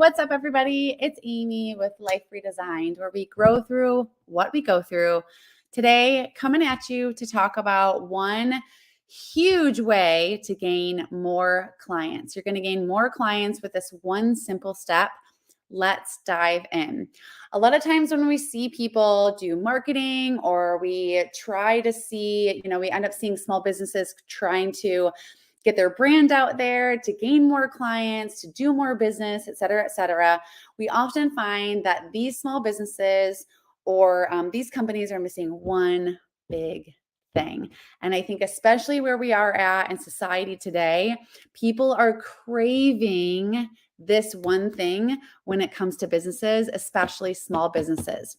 What's up, everybody? It's Amy with Life Redesigned, where we grow through what we go through. Today, coming at you to talk about one huge way to gain more clients. You're going to gain more clients with this one simple step. Let's dive in. A lot of times when we see people do marketing or we try to see, we end up seeing small businesses trying to get their brand out there to gain more clients, to do more business, et cetera, et cetera. We often find that these small businesses or these companies are missing one big thing. And I think especially where we are at in society today, people are craving this one thing when it comes to businesses, especially small businesses.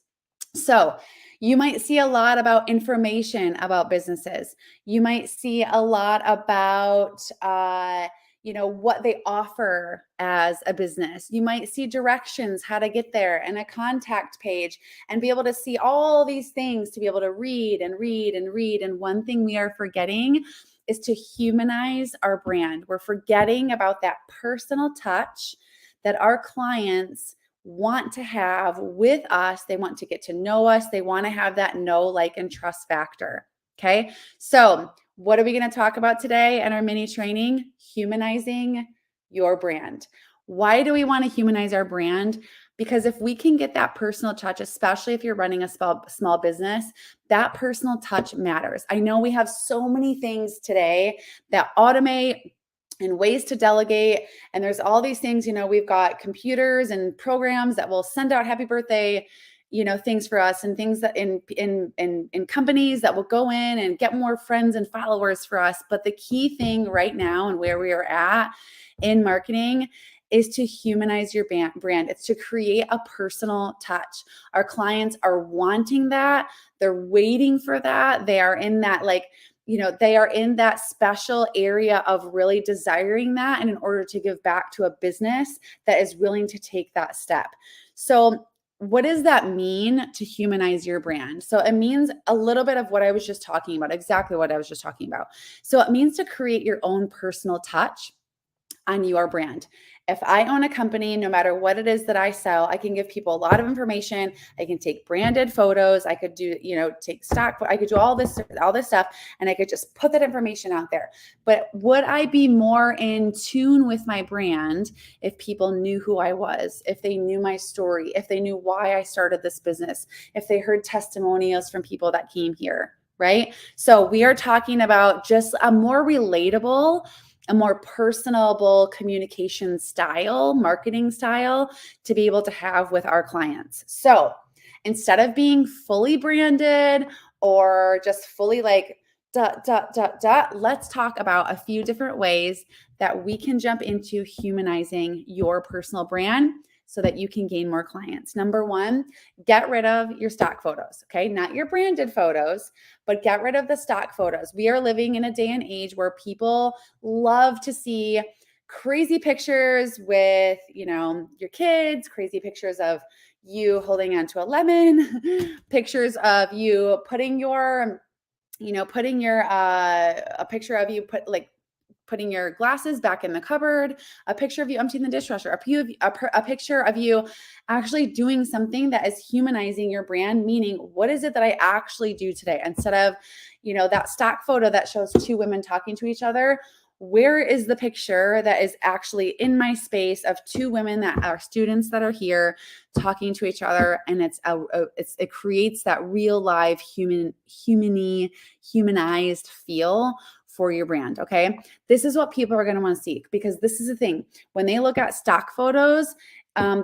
So you might see a lot about information about businesses. You might see a lot about, what they offer as a business. You might see directions, how to get there, and a contact page, and be able to see all these things to be able to read and read and read. And one thing we are forgetting is to humanize our brand. We're forgetting about that personal touch that our clients want to have with us. They want to get to know us. They want to have that know, like, and trust factor. Okay. So what are we going to talk about today in our mini training? Humanizing your brand. Why do we want to humanize our brand? Because if we can get that personal touch, especially if you're running a small business, that personal touch matters. I know we have so many things today that automate and ways to delegate. And there's all these things, we've got computers and programs that will send out happy birthday, things for us, and things that in companies that will go in and get more friends and followers for us. But the key thing right now and where we are at in marketing is to humanize your brand. It's to create a personal touch. Our clients are wanting that. They're waiting for that. They are in that they are in that special area of really desiring that, and in order to give back to a business that is willing to take that step. So what does that mean to humanize your brand? So it means a little bit of what I was just talking about, exactly what I was just talking about. So it means to create your own personal touch on your brand. If I own a company, no matter what it is that I sell, I can give people a lot of information. I can take branded photos. I could do, take stock. I could do all this stuff, and I could just put that information out there. But would I be more in tune with my brand if people knew who I was, if they knew my story, if they knew why I started this business, if they heard testimonials from people that came here, right? So we are talking about just a more relatable, a more personable communication style, marketing style to be able to have with our clients. So instead of being fully branded or just fully let's talk about a few different ways that we can jump into humanizing your personal brand so that you can gain more clients. Number one, get rid of your stock photos, okay? Not your branded photos, but get rid of the stock photos. We are living in a day and age where people love to see crazy pictures with, your kids, crazy pictures of you holding onto a lemon, pictures of you putting a picture of you putting your glasses back in the cupboard, a picture of you emptying the dishwasher, a picture of you actually doing something that is humanizing your brand, meaning what is it that I actually do today? Instead of, that stock photo that shows two women talking to each other, where is the picture that is actually in my space of two women that are students that are here talking to each other? And it creates that real live humanized feel for your brand. Okay. This is what people are going to want to see, because this is the thing. When they look at stock photos,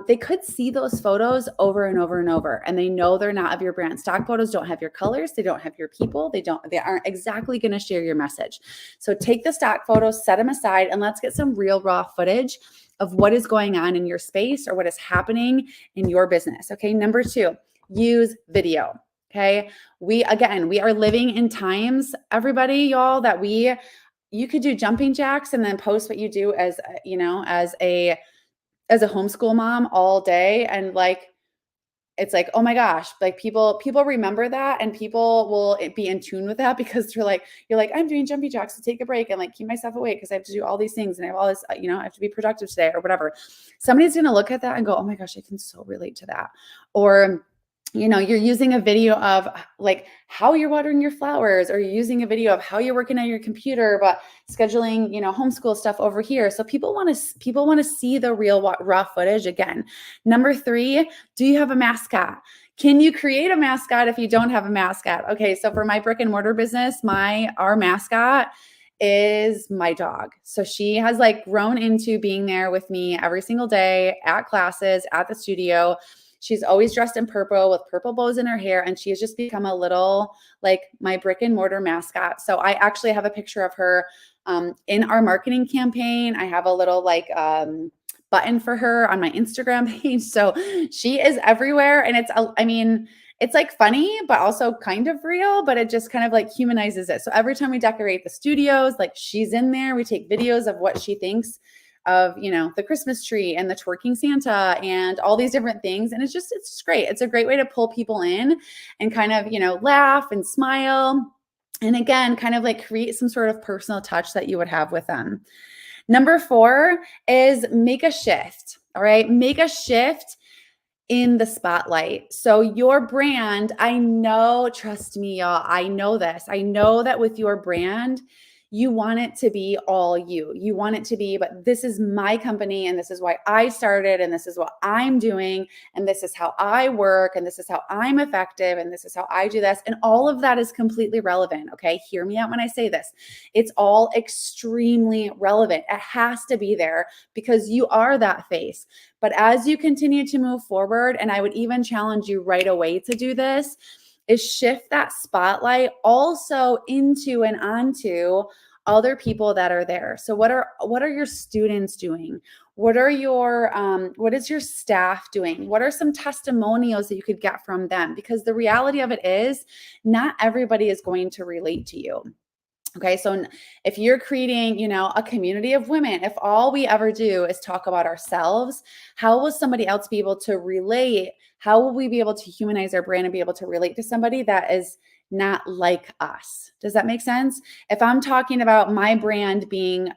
they could see those photos over and over and over, and they know they're not of your brand. Stock photos don't have your colors. They don't have your people. They aren't exactly going to share your message. So take the stock photos, set them aside, and let's get some real raw footage of what is going on in your space or what is happening in your business. Okay. Number two, use video. Okay. We are living in times, everybody, y'all, that you could do jumping jacks and then post what you do as a homeschool mom all day. And it's like, oh my gosh, like people remember that, and people will be in tune with that because you're like, I'm doing jumpy jacks to take a break and like keep myself awake because I have to do all these things and I have all this, I have to be productive today or whatever. Somebody's going to look at that and go, oh my gosh, I can so relate to that. Or you're using a video of like how you're watering your flowers, or you're using a video of how you're working on your computer, but scheduling, homeschool stuff over here. So people want to see the real raw footage. Again, number 3, do you have a mascot? Can you create a mascot if you don't have a mascot? Okay, so for my brick and mortar business, our mascot is my dog. So she has like grown into being there with me every single day at classes, at the studio. She's always dressed in purple with purple bows in her hair, and she has just become a little like my brick and mortar mascot. So I actually have a picture of her in our marketing campaign. I have a little like button for her on my Instagram page. So she is everywhere, and it's like funny, but also kind of real, but it just kind of like humanizes it. So every time we decorate the studios, like she's in there, we take videos of what she thinks of, the Christmas tree and the twerking Santa and all these different things. And it's just great. It's a great way to pull people in and kind of, laugh and smile. And again, kind of like create some sort of personal touch that you would have with them. Number 4 is make a shift. All right. Make a shift in the spotlight. So your brand, I know, trust me, y'all, I know this. I know that with your brand, you want it to be all you. You want it to be, but this is my company, and this is why I started, and this is what I'm doing, and this is how I work, and this is how I'm effective, and this is how I do this. And all of that is completely relevant. Okay. Hear me out when I say this. It's all extremely relevant. It has to be there because you are that face. But as you continue to move forward, and I would even challenge you right away to do this, is shift that spotlight also into and onto other people that are there. So what are your students doing? What is your staff doing? What are some testimonials that you could get from them? Because the reality of it is not everybody is going to relate to you. Okay. So if you're creating, a community of women, if all we ever do is talk about ourselves, how will somebody else be able to relate? How will we be able to humanize our brand and be able to relate to somebody that is not like us? Does that make sense? If I'm talking about my brand being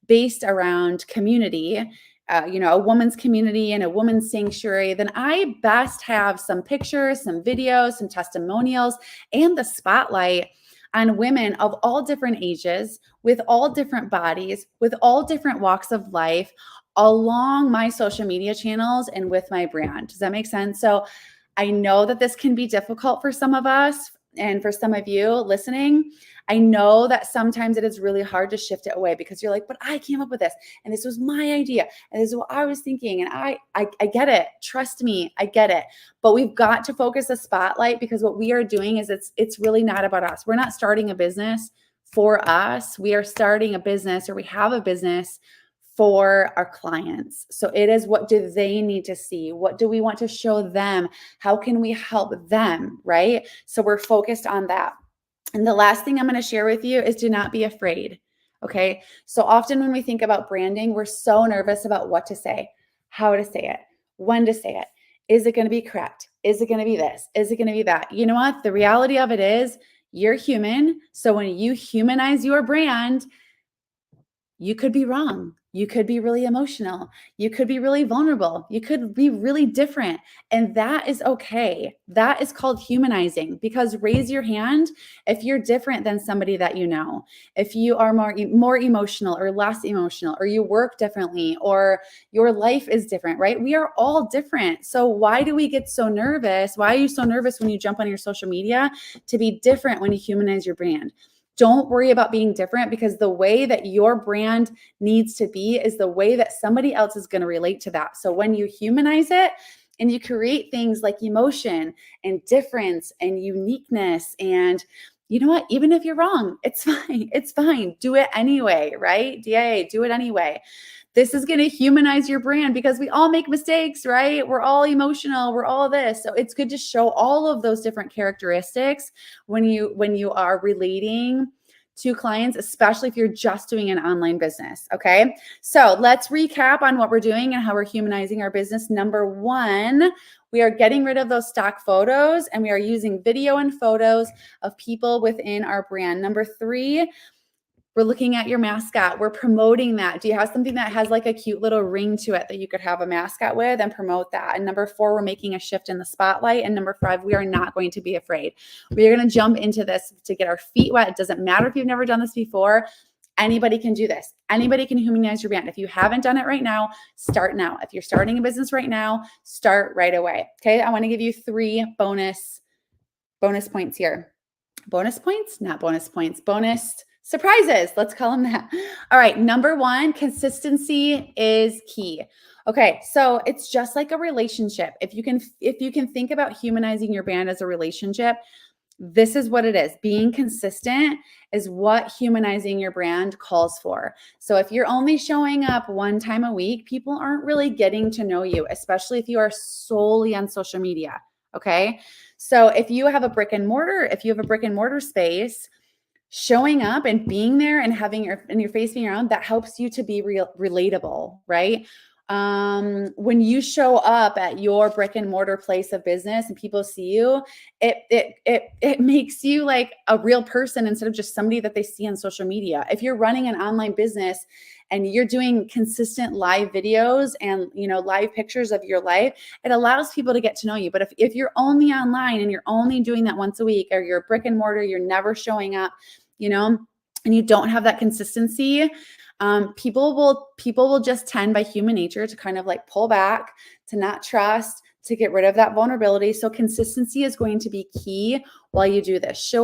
based around community, a woman's community and a woman's sanctuary, then I best have some pictures, some videos, some testimonials, and the spotlight on women of all different ages, with all different bodies, with all different walks of life, along my social media channels and with my brand. Does that make sense? So I know that this can be difficult for some of us, and for some of you listening, I know that sometimes it is really hard to shift it away because you're like, but I came up with this, and this was my idea, and this is what I was thinking, and I get it. Trust me, I get it. But we've got to focus the spotlight, because what we are doing is it's really not about us. We're not starting a business for us. We are starting a business, or we have a business for our clients. So it is, what do they need to see? What do we want to show them? How can we help them? Right? So we're focused on that. And the last thing I'm going to share with you is do not be afraid. Okay. So often when we think about branding, we're so nervous about what to say, how to say it, when to say it. Is it going to be correct? Is it going to be this? Is it going to be that? You know what? The reality of it is you're human. So when you humanize your brand, you could be wrong. You could be really emotional. You could be really vulnerable. You could be really different. And that is okay. That is called humanizing, because raise your hand if you're different than somebody that you know. If you are more emotional or less emotional, or you work differently, or your life is different, right? We are all different. So why do we get so nervous? Why are you so nervous when you jump on your social media to be different when you humanize your brand? Don't worry about being different, because the way that your brand needs to be is the way that somebody else is going to relate to that. So when you humanize it and you create things like emotion and difference and uniqueness, and you know what, even if you're wrong, it's fine. It's fine. Do it anyway, right? DIA, do it anyway. This is going to humanize your brand, because we all make mistakes, right? We're all emotional. We're all this. So it's good to show all of those different characteristics when you are relating to clients, especially if you're just doing an online business. Okay. So let's recap on what we're doing and how we're humanizing our business. Number 1, We are getting rid of those stock photos and we are using video and photos of people within our brand. Number 3, we're looking at your mascot. We're promoting that. Do you have something that has like a cute little ring to it that you could have a mascot with and promote that? And number 4, we're making a shift in the spotlight. And number 5, we are not going to be afraid. We are going to jump into this to get our feet wet. It doesn't matter if you've never done this before. Anybody can do this. Anybody can humanize your brand. If you haven't done it right now, start now. If you're starting a business right now, start right away. Okay. I want to give you 3 bonus points here. Bonus points, not bonus points, bonus surprises. Let's call them that. All right. Number 1, consistency is key. Okay. So it's just like a relationship. If you can think about humanizing your brand as a relationship, this is what it is. Being consistent is what humanizing your brand calls for. So if you're only showing up 1 time a week, people aren't really getting to know you, especially if you are solely on social media. Okay. So if you have a brick and mortar space, showing up and being there and having your face being around, that helps you to be relatable, right? When you show up at your brick and mortar place of business and people see you, it makes you like a real person instead of just somebody that they see on social media. If you're running an online business and you're doing consistent live videos and, live pictures of your life, it allows people to get to know you. But if you're only online and you're only doing that once a week, or you're brick and mortar, you're never showing up, and you don't have that consistency, people will just tend by human nature to kind of like pull back, to not trust, to get rid of that vulnerability. So consistency is going to be key while you do this.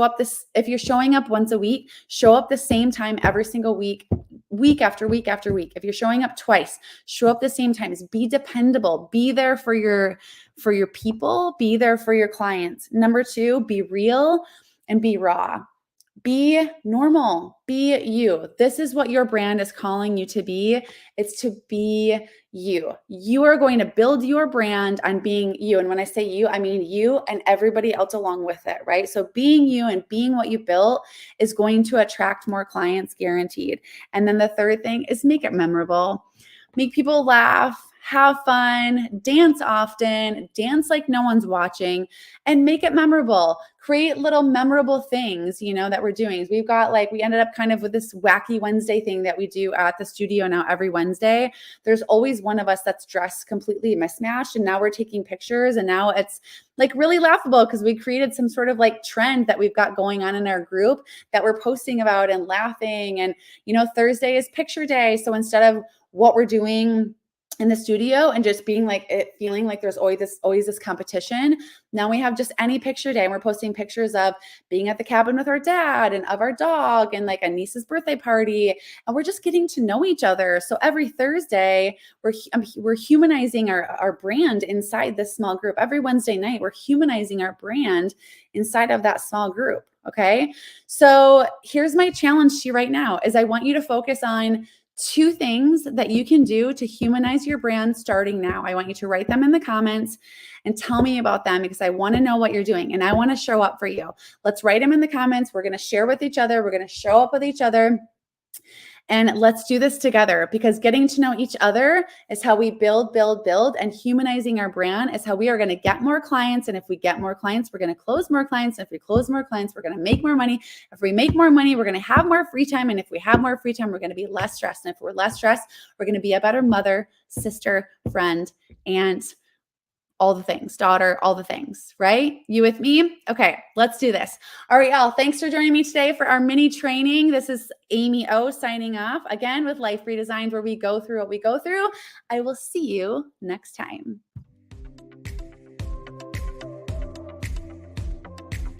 If you're showing up once a week, show up the same time every single week, week after week after week. If you're showing up twice, show up the same times. Be dependable. Be there for your people. Be there for your clients. Number 2, be real and be raw. Be normal, be you. This is what your brand is calling you to be. It's to be you. You are going to build your brand on being you. And when I say you, I mean you and everybody else along with it, right? So being you and being what you built is going to attract more clients, guaranteed. And then the 3rd thing is make it memorable. Make people laugh, have fun, dance often, dance like no one's watching, and make it memorable. Create little memorable things, that we're doing. We ended up kind of with this wacky Wednesday thing that we do at the studio now every Wednesday. There's always one of us that's dressed completely mismatched, and now we're taking pictures, and now it's like really laughable because we created some sort of like trend that we've got going on in our group that we're posting about and laughing. And, Thursday is picture day. So instead of what we're doing in the studio and just being like feeling like there's always this competition, now we have just any picture day, and we're posting pictures of being at the cabin with our dad and of our dog and like a niece's birthday party, and we're just getting to know each other. So every Thursday we're humanizing our brand inside this small group. Every Wednesday night we're humanizing our brand inside of that small group. Okay, so here's my challenge to you right now is I want you to focus on 2 things that you can do to humanize your brand starting now. I want you to write them in the comments and tell me about them because I want to know what you're doing and I want to show up for you. Let's write them in the comments. We're going to share with each other. We're going to show up with each other. And let's do this together because getting to know each other is how we build, and humanizing our brand is how we are going to get more clients. And if we get more clients, we're going to close more clients. And if we close more clients, we're going to make more money. If we make more money, we're going to have more free time. And if we have more free time, we're going to be less stressed. And if we're less stressed, we're going to be a better mother, sister, friend, aunt, all the things, daughter, all the things, right? You with me? Okay, let's do this. All right, y'all. Thanks for joining me today for our mini training. This is Amy O signing off again with Life Redesigned, where we go through what we go through. I will see you next time.